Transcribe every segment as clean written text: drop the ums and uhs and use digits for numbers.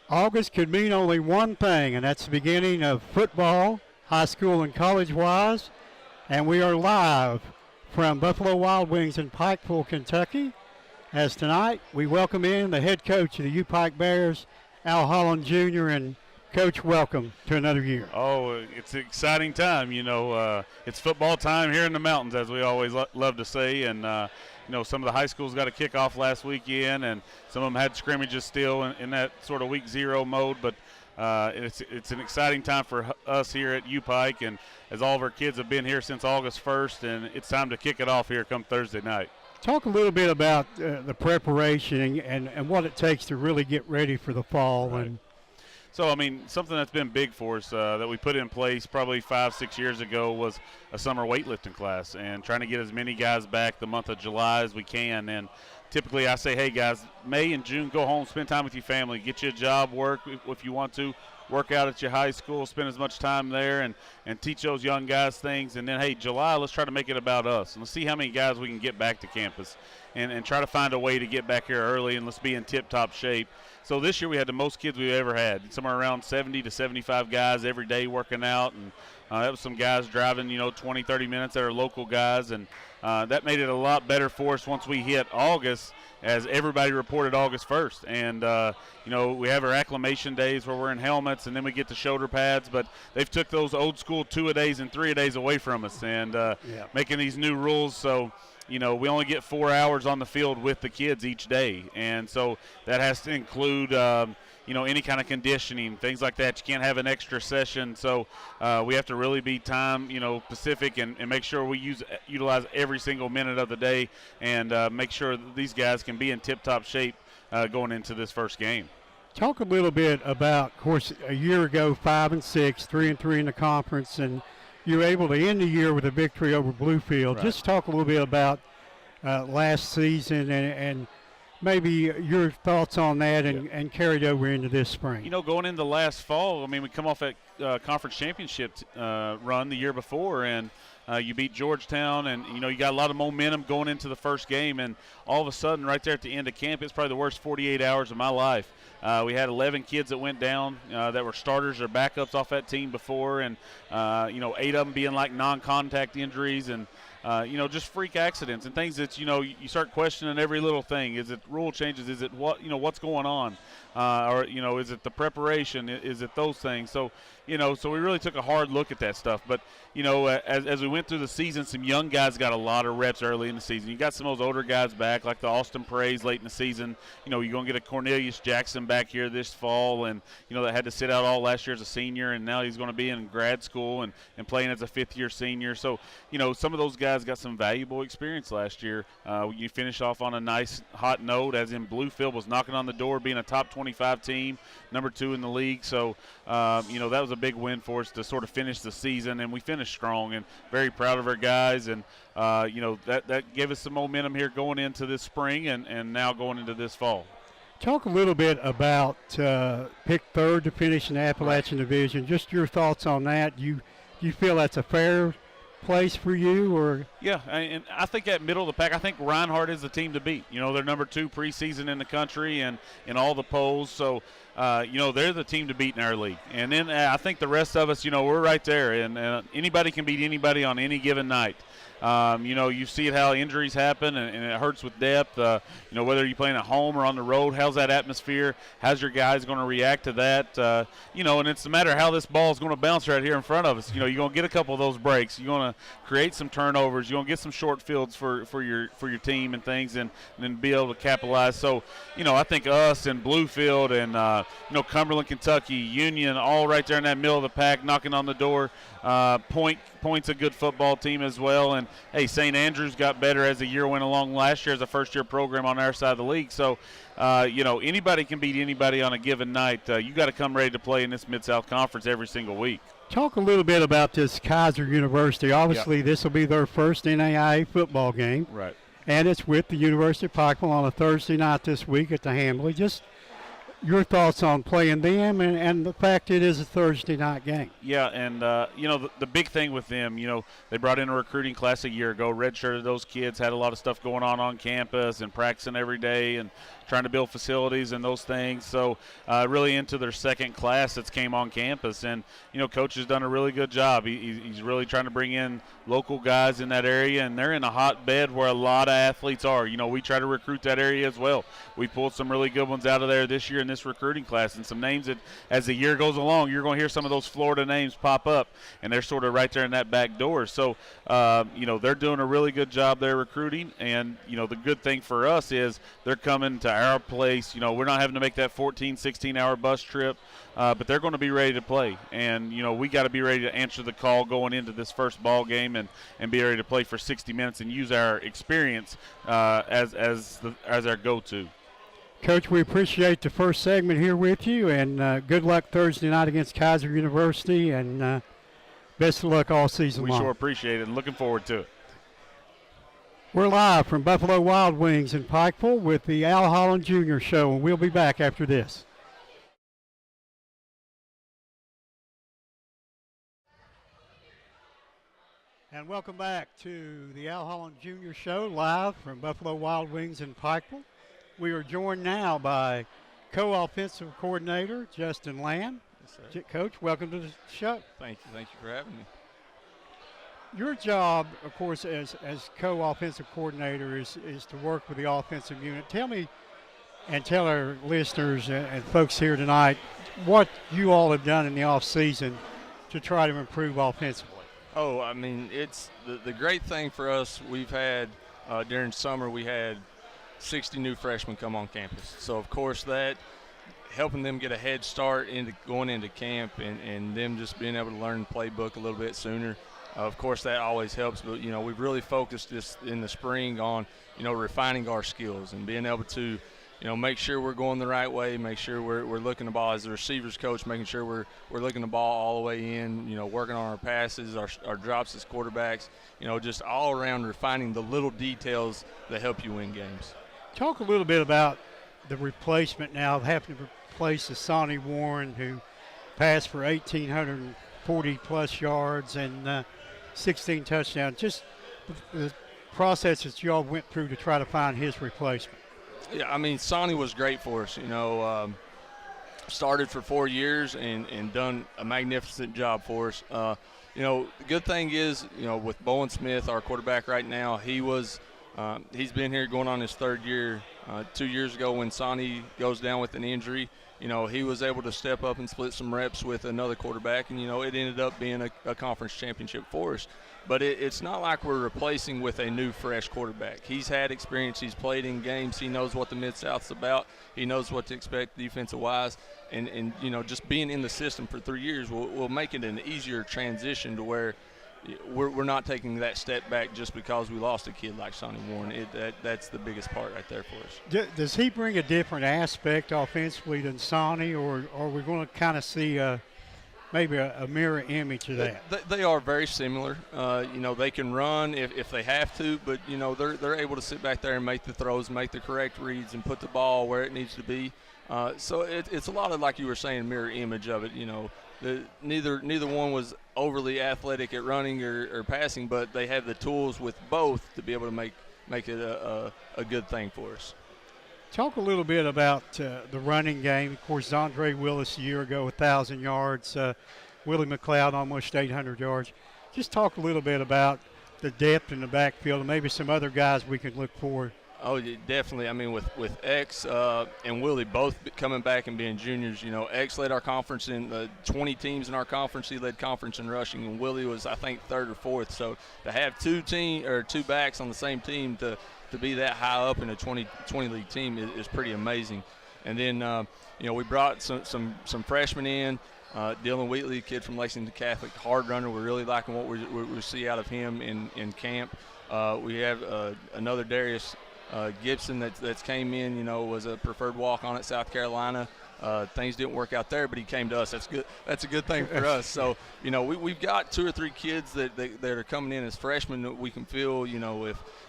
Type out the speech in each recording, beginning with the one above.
August could mean only one thing, and that's the beginning of football, high school and college-wise. And we are live from Buffalo Wild Wings in Pikeville, Kentucky. As tonight, we welcome in the head coach of the Pike Bears, Al Holland Jr., and Coach, welcome to another year. Oh, it's an exciting time. It's football time here in the mountains, as we always love to say. And, some of the high schools got a kickoff last weekend, and some of them had scrimmages still in that sort of week zero mode. But it's an exciting time for us here at Pike, and as all of our kids have been here since August 1st, and it's time to kick it off here come Thursday night. Talk a little bit about the preparation and what it takes to really get ready for the fall. Right. So, something that's been big for us that we put in place probably 5-6 years ago was a summer weightlifting class, and trying to get as many guys back the month of July as we can. And typically I say, hey, guys, May and June, go home, spend time with your family, get you a job, work if you want to, work out at your high school, spend as much time there and teach those young guys things. And then, hey, July, let's try to make it about us. And let's see how many guys we can get back to campus and try to find a way to get back here early, and let's be in tip-top shape. So this year we had the most kids we've ever had, somewhere around 70 to 75 guys every day working out. And that was some guys driving, 20, 30 minutes that are local guys. And that made it a lot better for us once we hit August, as everybody reported August 1st. And, we have our acclimation days where we're in helmets, and then we get the shoulder pads. But they've took those old school 2-a-days and 3-a-days away from us, and making these new rules. So, we only get 4 hours on the field with the kids each day. And so that has to include, any kind of conditioning, things like that. You can't have an extra session. So we have to really be time, specific and make sure we utilize every single minute of the day and make sure that these guys can be in tip-top shape going into this first game. Talk a little bit about, of course, a year ago, 5-6, 3-3 in the conference, and you were able to end the year with a victory over Bluefield. Right. Just talk a little bit about last season and maybe your thoughts on that and carried over into this spring. Going into last fall, we come off that conference championship run the year before, and you beat Georgetown, and, you got a lot of momentum going into the first game, and all of a sudden right there at the end of camp, it's probably the worst 48 hours of my life. We had 11 kids that went down that were starters or backups off that team before, and, 8 of them being like non-contact injuries and, just freak accidents and things that, you start questioning every little thing. Is it rule changes? Is it what's going on? Or, is it the preparation? Is it those things? So, so we really took a hard look at that stuff. But, as we went through the season, some young guys got a lot of reps early in the season. You got some of those older guys back, like the Austin Praise late in the season. You're going to get a Cornelius Jackson back here this fall, and, that had to sit out all last year as a senior, and now he's going to be in grad school and playing as a fifth-year senior. So, some of those guys got some valuable experience last year. You finish off on a nice hot note, as in Bluefield was knocking on the door, being a top 25 team, number 2 in the league. So, that was a big win for us to sort of finish the season, and we finished strong and very proud of our guys. And, that gave us some momentum here going into this spring and now going into this fall. Talk a little bit about picked third to finish in the Appalachian Division. Just your thoughts on that. You feel that's a fair place for you, or? Yeah, and I think at middle of the pack, I think Reinhardt is the team to beat. They're number 2 preseason in the country and in all the polls. So, they're the team to beat in our league. And then I think the rest of us, we're right there. And anybody can beat anybody on any given night. You see how injuries happen, and it hurts with depth. Whether you're playing at home or on the road, how's that atmosphere? How's your guys going to react to that? And it's a matter of how this ball is going to bounce right here in front of us. You're going to get a couple of those breaks. You're going to create some turnovers. You're going to get some short fields for your team and things, and then be able to capitalize. So, I think us and Bluefield and Cumberland, Kentucky, Union, all right there in that middle of the pack, knocking on the door. Point's a good football team as well, and hey, St. Andrews got better as the year went along last year as a first-year program on our side of the league. So, anybody can beat anybody on a given night. You got to come ready to play in this Mid-South Conference every single week. Talk a little bit about this Kaiser University. Obviously, This will be their first NAIA football game. Right. And it's with the University of Pikeville on a Thursday night this week at the Hamley. Just Your thoughts on playing them and the fact it is a Thursday night game. Yeah, and the big thing with them, they brought in a recruiting class a year ago, redshirted those kids, had a lot of stuff going on campus and practicing every day and trying to build facilities and those things. So really into their second class that's came on campus. And, Coach has done a really good job. He's really trying to bring in local guys in that area, and they're in a hotbed where a lot of athletes are. We try to recruit that area as well. We pulled some really good ones out of there this year in this recruiting class, and some names that as the year goes along, you're going to hear some of those Florida names pop up, and they're sort of right there in that back door. So, they're doing a really good job there recruiting, and, the good thing for us is they're coming to our place. We're not having to make that 14, 16-hour bus trip, but they're going to be ready to play. And, we got to be ready to answer the call going into this first ball game and be ready to play for 60 minutes and use our experience as our go-to. Coach, we appreciate the first segment here with you, and good luck Thursday night against Kaiser University, and best of luck all season long. We sure appreciate it and looking forward to it. We're live from Buffalo Wild Wings in Pikeville with the Al Holland Jr. Show, and we'll be back after this. And welcome back to the Al Holland Jr. Show, live from Buffalo Wild Wings in Pikeville. We are joined now by co-offensive coordinator Justin Land. Yes, Coach, welcome to the show. Thank you for having me. Your job, of course, as co-offensive coordinator is to work with the offensive unit. Tell me and tell our listeners and folks here tonight what you all have done in the offseason to try to improve offensively. Oh, I mean, it's the great thing for us. We've had during summer we had 60 new freshmen come on campus. So, of course, that helping them get a head start into going into camp and them just being able to learn the playbook a little bit sooner. Of course, that always helps. But, we've really focused this in the spring on, refining our skills and being able to, make sure we're going the right way, make sure we're looking the ball as the receivers coach, making sure we're looking the ball all the way in, working on our passes, our drops as quarterbacks, just all around refining the little details that help you win games. Talk a little bit about the replacement now, having to replace Sonny Warren, who passed for 1,840-plus yards and 16 touchdowns. Just the process that you all went through to try to find his replacement. Yeah, I mean, Sonny was great for us. Started for 4 years and done a magnificent job for us. The good thing is, with Bowen Smith, our quarterback right now, he's been here going on his third year. 2 years ago when Sonny goes down with an injury, he was able to step up and split some reps with another quarterback, and, it ended up being a conference championship for us. But it's not like we're replacing with a new, fresh quarterback. He's had experience. He's played in games. He knows what the Mid-South's about. He knows what to expect defensive-wise. And just being in the system for 3 years will make it an easier transition to where we're not taking that step back just because we lost a kid like Sonny Warren. That's the biggest part right there for us. Does he bring a different aspect offensively than Sonny, or are we going to kind of see maybe a mirror image of that? They are very similar. They can run if they have to, but, they're able to sit back there and make the throws, make the correct reads, and put the ball where it needs to be. So it's a lot of, like you were saying, mirror image of it. Neither one was overly athletic at running or passing, but they have the tools with both to be able to make it a good thing for us. Talk a little bit about the running game. Of course, Andre Willis a year ago, 1,000 yards. Willie McLeod almost 800 yards. Just talk a little bit about the depth in the backfield and maybe some other guys we can look for. Oh, definitely. I mean, with X and Willie both coming back and being juniors, X led our conference in 20 teams in our conference. He led conference in rushing, and Willie was, I think, third or fourth. So to have two backs on the same team to be that high up in a 20 league team is pretty amazing. And then we brought some freshmen in. Dylan Wheatley, kid from Lexington Catholic, hard runner. We're really liking what we see out of him in camp. We have another Darius Gibson that's came in, was a preferred walk-on at South Carolina. Things didn't work out there, but he came to us. That's good. That's a good thing for us. So, we've got 2 or 3 kids that are coming in as freshmen that we can feel,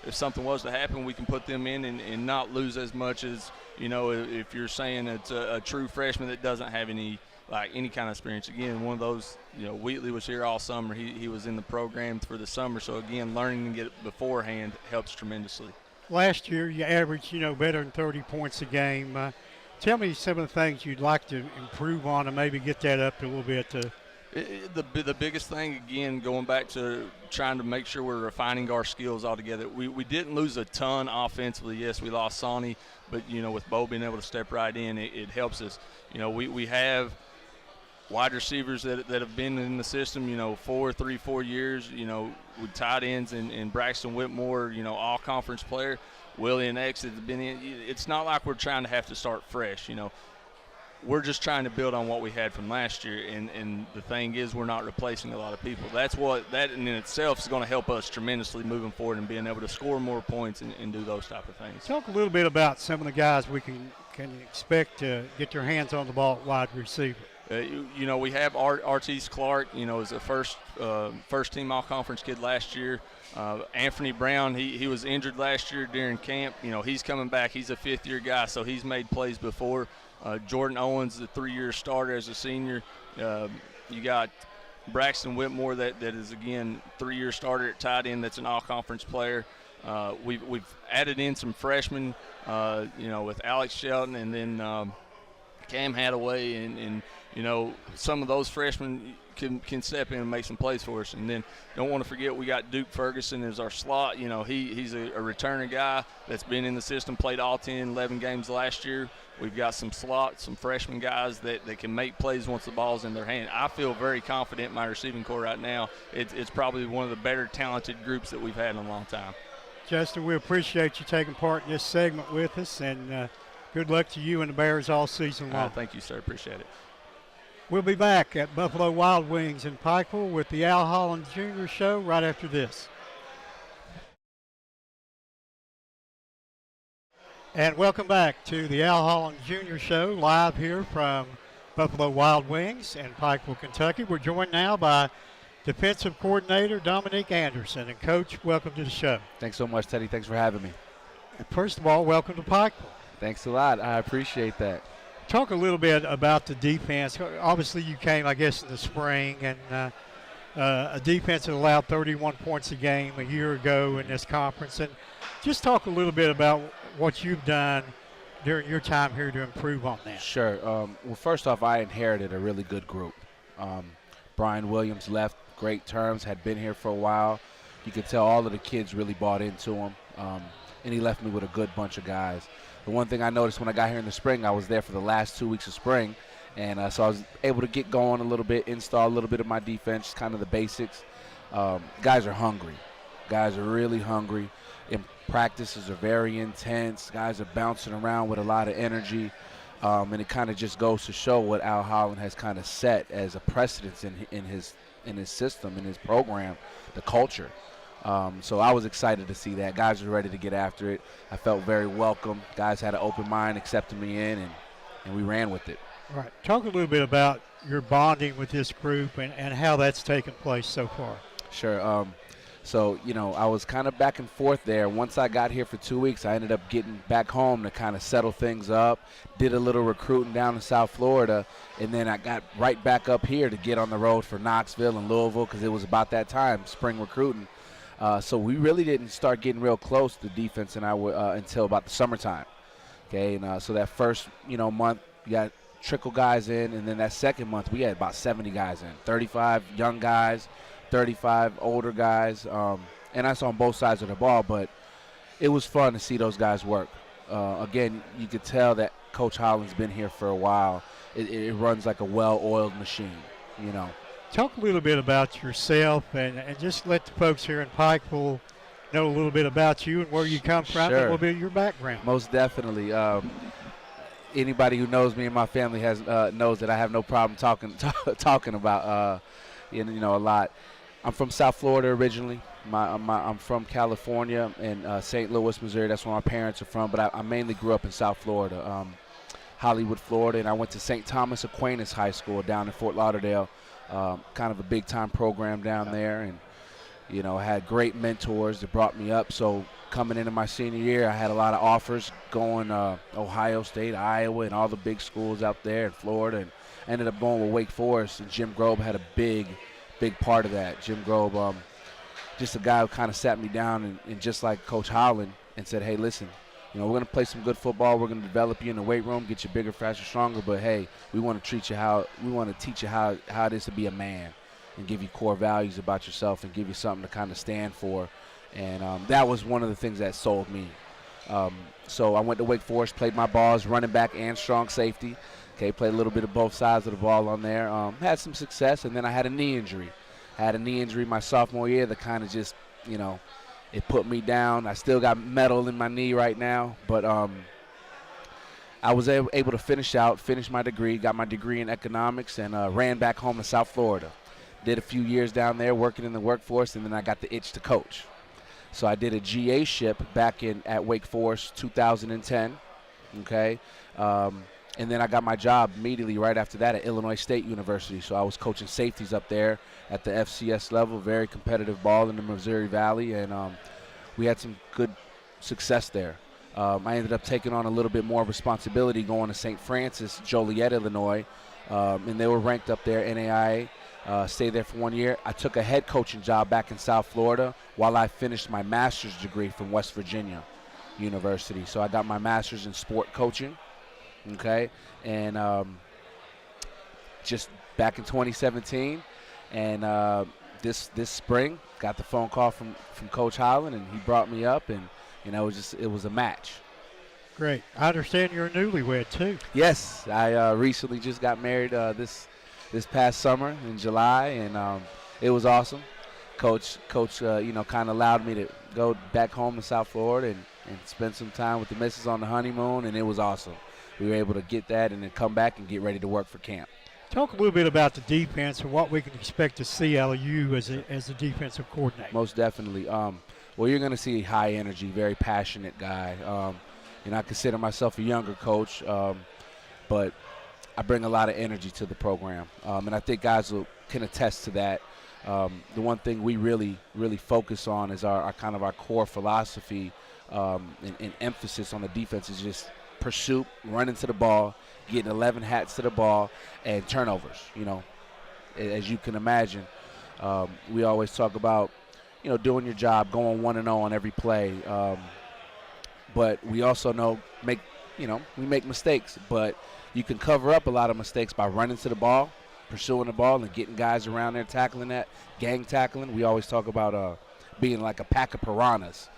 if something was to happen, we can put them in and not lose as much as, if you're saying it's a true freshman that doesn't have any kind of experience. Again, one of those, Wheatley was here all summer. He was in the program for the summer. So, again, learning to get it beforehand helps tremendously. Last year, you averaged, better than 30 points a game. Tell me some of the things you'd like to improve on and maybe get that up a little bit. The biggest thing, again, going back to trying to make sure we're refining our skills altogether. We didn't lose a ton offensively. Yes, we lost Sonny, but, with Bo being able to step right in, it helps us. We have wide receivers that have been in the system, 4 years, with tight ends and Braxton Whitmore, all conference player. Willie and X has been in. It's not like we're trying to have to start fresh, We're just trying to build on what we had from last year, and the thing is we're not replacing a lot of people. That in itself is going to help us tremendously moving forward and being able to score more points and do those type of things. Talk a little bit about some of the guys we can expect to get their hands on the ball at wide receiver. We have Artis Clark, is a first team all-conference kid last year. Anthony Brown, he was injured last year during camp. He's coming back. He's a 5th-year guy, so he's made plays before. Jordan Owens, the 3-year starter as a senior. You got Braxton Whitmore that is, again, 3-year starter at tight end that's an all-conference player. We've added in some freshmen, with Alex Shelton and then Cam Hadaway and some of those freshmen can step in and make some plays for us. And then don't want to forget we got Duke Ferguson as our slot. He's a returner guy that's been in the system, played all 10, 11 games last year. We've got some slots, some freshman guys that can make plays once the ball's in their hand. I feel very confident in my receiving core right now. It's probably one of the better talented groups that we've had in a long time. Justin, we appreciate you taking part in this segment with us, and good luck to you and the Bears all season long. Thank you, sir. Appreciate it. We'll be back at Buffalo Wild Wings in Pikeville with the Al Holland Jr. Show right after this. And welcome back to the Al Holland Jr. Show, live here from Buffalo Wild Wings in Pikeville, Kentucky. We're joined now by Defensive Coordinator Dominique Anderson. And, Coach, welcome to the show. Thanks so much, Teddy. Thanks for having me. And first of all, welcome to Pikeville. Thanks a lot. I appreciate that. Talk a little bit about the defense. Obviously, you came, I guess, in the spring, and a defense that allowed 31 points a game a year ago in this conference. And just talk a little bit about what you've done during your time here to improve on that. Sure. Well, first off, I inherited a really good group. Brian Williams left great terms, had been here for a while. You could tell all of the kids really bought into him, and he left me with a good bunch of guys. The one thing I noticed when I got here in the spring, I was there for the last 2 weeks of spring, and so I was able to get going a little bit, install a little bit of my defense, kind of the basics. Guys are hungry. Guys are really hungry. And practices are very intense. Guys are bouncing around with a lot of energy, and it kind of just goes to show what Al Holland has kind of set as a precedence in his system, in his program, the culture. So I was excited to see that. Guys were ready to get after it. I felt very welcome. Guys had an open mind, accepted me in, and we ran with it. All right. Talk a little bit about your bonding with this group and how that's taken place so far. Sure. So, I was kind of back and forth there. Once I got here for 2 weeks, I ended up getting back home to kind of settle things up, did a little recruiting down in South Florida, and then I got right back up here to get on the road for Knoxville and Louisville because it was about that time, spring recruiting. So we really didn't start getting real close to defense until about the summertime. Okay, and so that first, month, you got trickle guys in, and then that second month, we had about 70 guys in, 35 young guys, 35 older guys, and that's on both sides of the ball, but it was fun to see those guys work. Again, you could tell that Coach Holland's been here for a while. It runs like a well-oiled machine, Talk a little bit about yourself and just let the folks here in Pikeville know a little bit about you and where you come from, sure. And a little bit of your background. Most definitely. Anybody who knows me and my family knows that I have no problem talking about a lot. I'm from South Florida originally. I'm from California and St. Louis, Missouri. That's where my parents are from. But I mainly grew up in South Florida, Hollywood, Florida. And I went to St. Thomas Aquinas High School down in Fort Lauderdale, kind of a big-time program down there. And, you know, I had great mentors that brought me up. So coming into my senior year, I had a lot of offers going Ohio State, Iowa, and all the big schools out there in Florida. And ended up going with Wake Forest. And Jim Grobe had a big part of that. Jim Grobe, just a guy who kind of sat me down and just like Coach Holland and said, hey, listen, you know, we're going to play some good football. We're going to develop you in the weight room, get you bigger, faster, stronger. But, hey, we want to teach you how it is to be a man and give you core values about yourself and give you something to kind of stand for. And that was one of the things that sold me. So I went to Wake Forest, played my ball as running back and strong safety. Okay, played a little bit of both sides of the ball on there. Had some success, and then I had a knee injury. My sophomore year that kind of just, you know, it put me down. I still got metal in my knee right now, but I was able to finish my degree, got my degree in economics, and ran back home to South Florida. Did a few years down there working in the workforce, and then I got the itch to coach. So I did a GA ship back at Wake Forest 2010, okay? And then I got my job immediately right after that at Illinois State University. So I was coaching safeties up there at the FCS level, very competitive ball in the Missouri Valley, and we had some good success there. I ended up taking on a little bit more responsibility going to St. Francis, Joliet, Illinois, and they were ranked up there, NAIA. Stayed there for 1 year. I took a head coaching job back in South Florida while I finished my master's degree from West Virginia University. So I got my master's in sport coaching. Okay, and just back in 2017, and this spring, got the phone call from Coach Holland, and he brought me up, and you know, it was a match. Great. I understand you're a newlywed too. Yes, I recently just got married this past summer in July, and it was awesome. Coach, you know, kind of allowed me to go back home to South Florida and spend some time with the missus on the honeymoon, and it was awesome. We were able to get that and then come back and get ready to work for camp. Talk a little bit about the defense and what we can expect to see out of you as a defensive coordinator. Most definitely. Well, you're going to see high energy, very passionate guy. You know, I consider myself a younger coach, but I bring a lot of energy to the program, and I think guys can attest to that. The one thing we really focus on is our kind of our core philosophy and emphasis on the defense is just pursuit, running to the ball, getting 11 hats to the ball, and turnovers. You know, as you can imagine, we always talk about, you know, doing your job, going 1-0 on every play. But we also know we make mistakes, but you can cover up a lot of mistakes by running to the ball, pursuing the ball, and getting guys around there tackling that, gang tackling. We always talk about being like a pack of piranhas,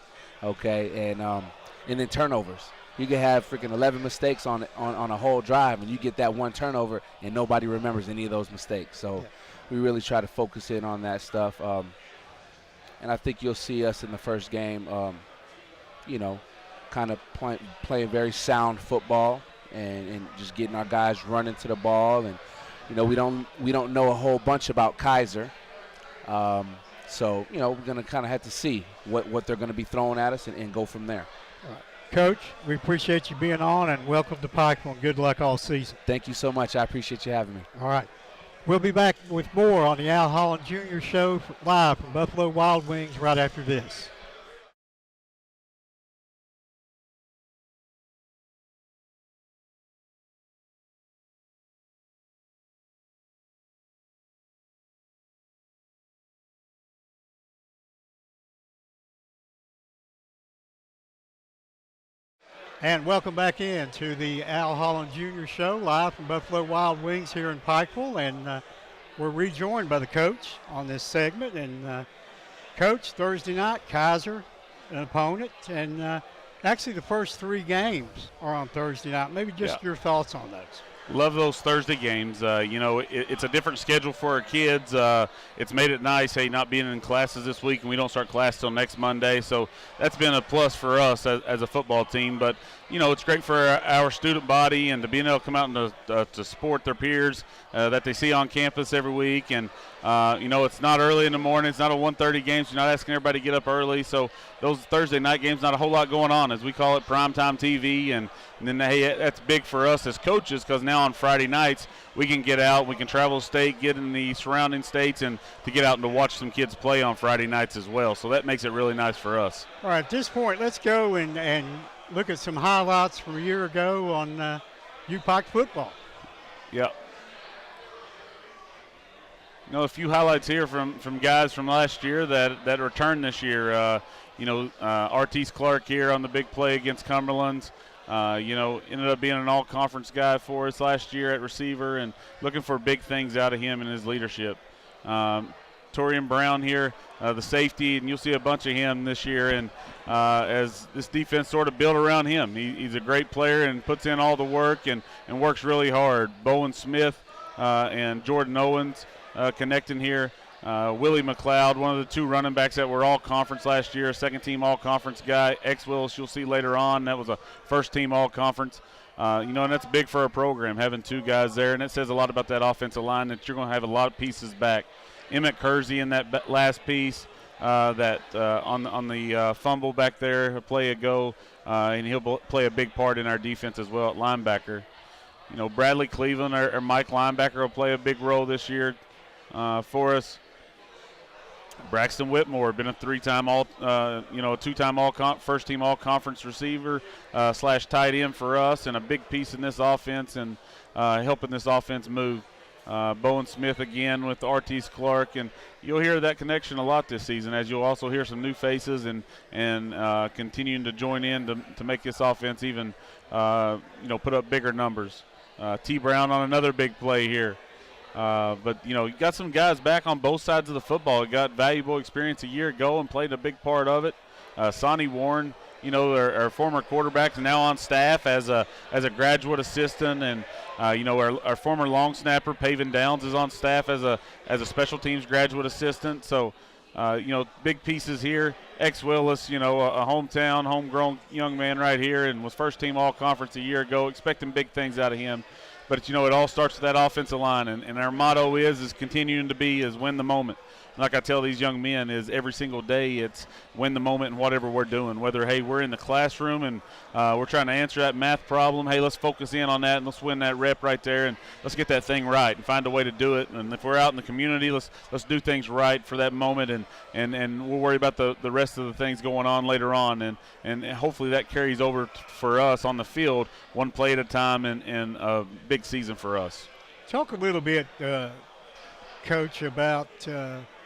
okay, and then turnovers. You can have freaking 11 mistakes on a whole drive, and you get that one turnover, and nobody remembers any of those mistakes. So we really try to focus in on that stuff. And I think you'll see us in the first game, you know, kind of playing very sound football and just getting our guys running to the ball. And, you know, we don't know a whole bunch about Kaiser. So, you know, we're going to kind of have to see what they're going to be throwing at us and go from there. All right. Coach, we appreciate you being on, and welcome to Pikeville, and good luck all season. Thank you so much. I appreciate you having me. All right. We'll be back with more on the Al Holland Jr. Show live from Buffalo Wild Wings right after this. And welcome back in to the Al Holland Jr. Show, live from Buffalo Wild Wings here in Pikeville. And we're rejoined by the coach on this segment. And Coach, Thursday night, Kaiser, an opponent. And actually the first three games are on Thursday night. Maybe just your thoughts on those. Love those Thursday games. It's a different schedule for our kids. It's made it nice, hey, not being in classes this week, and we don't start class till next Monday. So that's been a plus for us as a football team. But, it's great for our student body and to being able to come out and to support their peers that they see on campus every week. And, it's not early in the morning. It's not a 1:30 game, so you're not asking everybody to get up early. So those Thursday night games, not a whole lot going on, as we call it, primetime TV. And then, hey, that's big for us as coaches because now on Friday nights we can get out, we can travel state, get in the surrounding states, and to get out and to watch some kids play on Friday nights as well. So that makes it really nice for us. All right, at this point, let's go and look at some highlights from a year ago on Pike football. Yep. A few highlights here from guys from last year that returned this year. Artis Clark here on the big play against Cumberland's. Ended up being an all-conference guy for us last year at receiver, and looking for big things out of him and his leadership. Torian Brown here, the safety, and you'll see a bunch of him this year. And as this defense sort of built around him, he's a great player and puts in all the work and works really hard. Bowen Smith and Jordan Owens connecting here. Willie McLeod, one of the two running backs that were all-conference last year, second-team all-conference guy. Willis, you'll see later on, that was a first-team all-conference. And that's big for our program, having two guys there, and it says a lot about that offensive line that you're going to have a lot of pieces back. Emmett Kersey in that last piece, on the fumble back there, a play ago, and he'll play a big part in our defense as well at linebacker. Bradley Cleveland, our Mike linebacker, will play a big role this year for us. Braxton Whitmore, been a three-time two-time first-team all-conference receiver / tight end for us, and a big piece in this offense and helping this offense move. Bowen Smith again with Artis Clark, and you'll hear that connection a lot this season, as you'll also hear some new faces and continuing to join in to make this offense even put up bigger numbers. T. Brown on another big play here. But you got some guys back on both sides of the football. Got valuable experience a year ago and played a big part of it. Sonny Warren, our former quarterback, is now on staff as a graduate assistant, and our former long snapper Paven Downs is on staff as a special teams graduate assistant. So big pieces here. Willis, a hometown, homegrown young man right here, and was first team all conference a year ago. Expecting big things out of him. But, it all starts with that offensive line, and our motto is continuing to be is win the moment. Like I tell these young men is every single day it's win the moment in whatever we're doing. Whether, hey, we're in the classroom and we're trying to answer that math problem, hey, let's focus in on that and let's win that rep right there and let's get that thing right and find a way to do it. And if we're out in the community, let's do things right for that moment and we'll worry about the rest of the things going on later on. And hopefully that carries over for us on the field one play at a time and a big season for us. Talk a little bit, Coach, about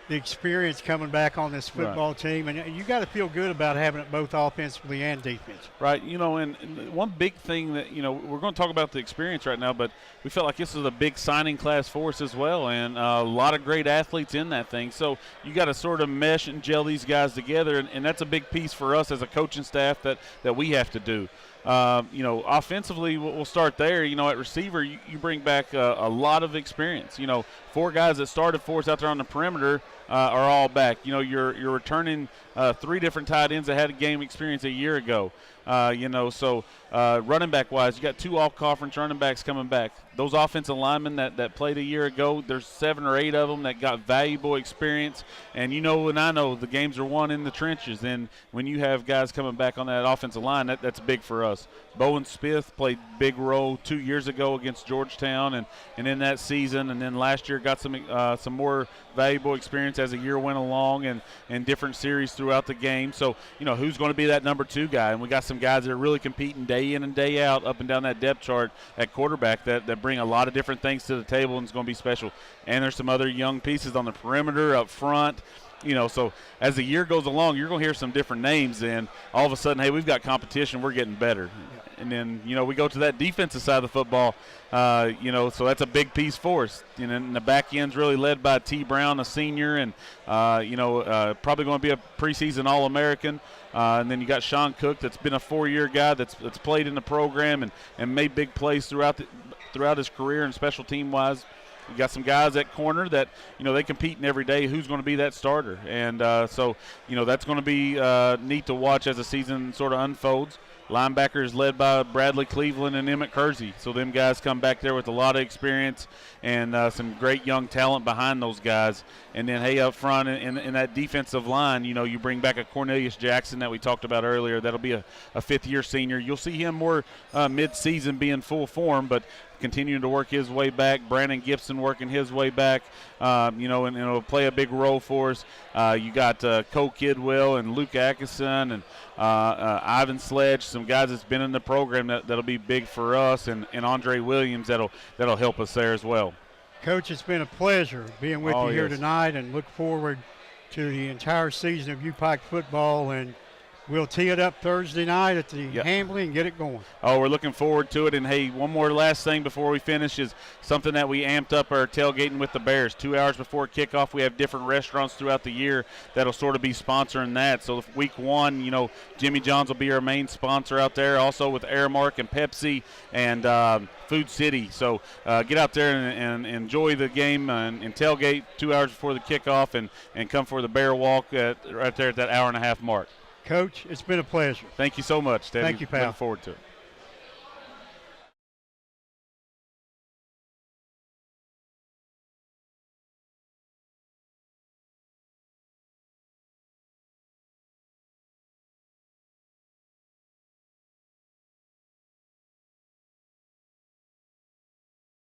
the experience coming back on this football team, and you got to feel good about having it both offensively and defense. Right, and one big thing that, we're going to talk about the experience right now, but we felt like this was a big signing class for us as well, and a lot of great athletes in that thing. So you got to sort of mesh and gel these guys together, and that's a big piece for us as a coaching staff that we have to do. Offensively, we'll start there. At receiver, you bring back a lot of experience. 4 guys that started for us out there on the perimeter are all back. You're returning 3 different tight ends that had a game experience a year ago. So running back wise, you got 2 all-conference running backs coming back. Those offensive linemen that played a year ago, there's 7 or 8 of them that got valuable experience. And and I know the games are won in the trenches. And when you have guys coming back on that offensive line, that's big for us. Bowen Smith played big role 2 years ago against Georgetown and in that season. And then last year got some more valuable experience as the year went along and different series throughout the game. So, who's going to be that number 2 guy? And we got some guys that are really competing day in and day out up and down that depth chart at quarterback that bring a lot of different things to the table, and it's going to be special. And there's some other young pieces on the perimeter up front. So as the year goes along, you're going to hear some different names, and all of a sudden, hey, we've got competition, we're getting better. And then, we go to that defensive side of the football, so that's a big piece for us. And the back end's really led by T. Brown, a senior, and, probably going to be a preseason All-American. And then you got Sean Cook, that's been a 4-year guy that's played in the program and made big plays throughout throughout his career and special team wise. We got some guys at corner that, they competing every day. Who's going to be that starter? And so, that's going to be neat to watch as the season sort of unfolds. Linebackers led by Bradley Cleveland and Emmett Kersey. So them guys come back there with a lot of experience and some great young talent behind those guys. And then, hey, up front in that defensive line, you bring back a Cornelius Jackson that we talked about earlier. That'll be a fifth-year senior. You'll see him more mid-season be in full form, but continuing to work his way back. Brandon Gibson working his way back, and it'll play a big role for us. You got Cole Kidwell and Luke Atkinson and Ivan Sledge, some guys that's been in the program that'll be big for us, and Andre Williams that'll help us there as well. Coach, it's been a pleasure being with you here yes. tonight, and look forward to the entire season of U-Pike football, and we'll tee it up Thursday night at the Hambly and get it going. Oh, we're looking forward to it. And, hey, one more last thing before we finish is something that we amped up our tailgating with the Bears. 2 hours before kickoff, we have different restaurants throughout the year that'll sort of be sponsoring that. So week 1, Jimmy John's will be our main sponsor out there, also with Aramark and Pepsi and Food City. So get out there and enjoy the game and tailgate 2 hours before the kickoff and come for the Bear Walk right there at that hour-and-a-half mark. Coach, it's been a pleasure. Thank you so much, Teddy. Thank you, pal. Looking forward to it.